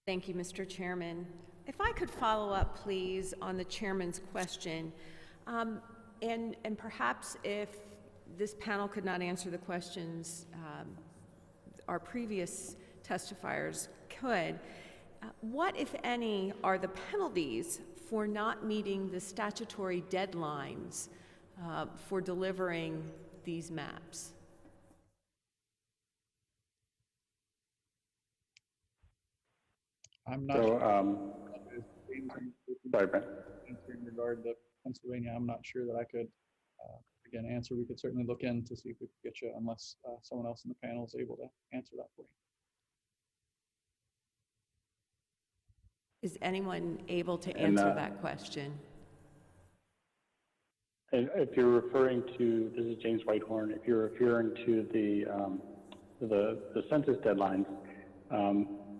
Thank you, Mr. Chairman. If I could follow up, please, on the chairman's question, and perhaps if this panel could not answer the questions, our previous testifiers could. What, if any, are the penalties for not meeting the statutory deadlines for delivering these maps? I'm not So, sorry, Brent. in regard to Pennsylvania, I'm not sure that I could, again, answer. We could certainly look in to see if we could get you, unless someone else in the panel is able to answer that for you. Is anyone able to answer that question? If you're referring to, this is James Whitehorn, if you're referring to the census deadlines,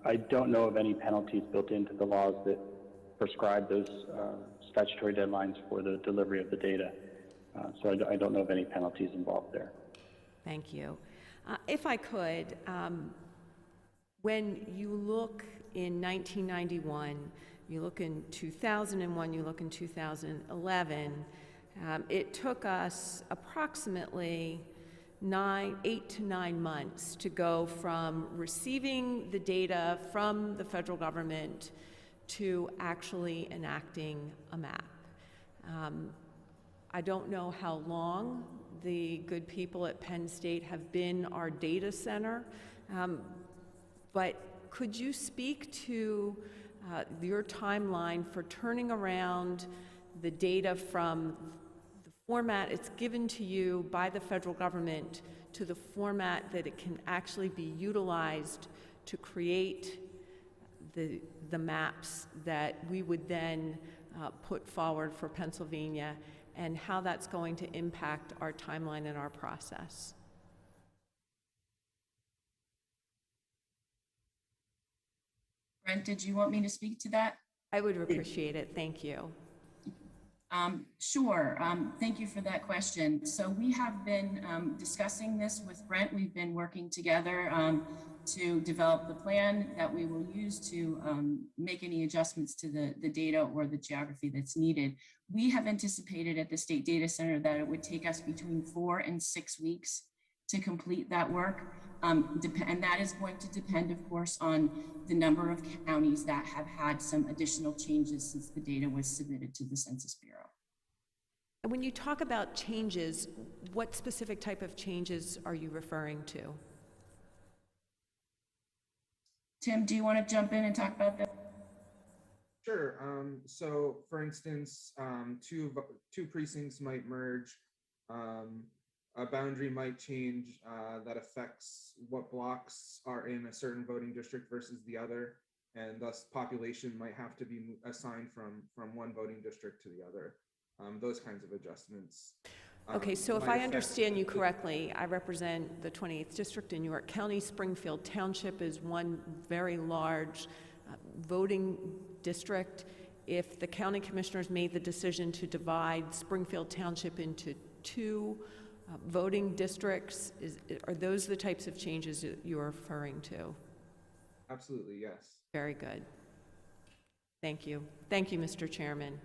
I don't know of any penalties built into the laws that prescribe those statutory deadlines for the delivery of the data. So I don't know of any penalties involved there. Thank you. If I could, when you look in 1991, you look in 2001, you look in 2011, it took us approximately 8 to 9 months to go from receiving the data from the federal government to actually enacting a map. I don't know how long the good people at Penn State have been our data center, but could you speak to your timeline for turning around the data from the format it's given to you by the federal government to the format that it can actually be utilized to create the maps that we would then put forward for Pennsylvania, and how that's going to impact our timeline and our process? Brent, did you want me to speak to that? I would appreciate it. Thank you. Sure. Thank you for that question. So we have been discussing this with Brent. We've been working together to develop the plan that we will use to make any adjustments to the data or the geography that's needed. We have anticipated at the State Data Center that it would take us between 4 and 6 weeks to complete that work. And that is going to depend, of course, on the number of counties that have had some additional changes since the data was submitted to the Census Bureau. And when you talk about changes, what specific type of changes are you referring to? Tim, do you want to jump in and talk about that? Sure. So, for instance, two precincts might merge. A boundary might change that affects what blocks are in a certain voting district versus the other, and thus population might have to be assigned from one voting district to the other. Those kinds of adjustments. Okay, so if I understand you correctly, I represent the 28th District in York County. Springfield Township is one very large voting district. If the county commissioners made the decision to divide Springfield Township into 2 voting districts, are those the types of changes that you're referring to? Absolutely, yes. Very good. Thank you. Thank you, Mr. Chairman.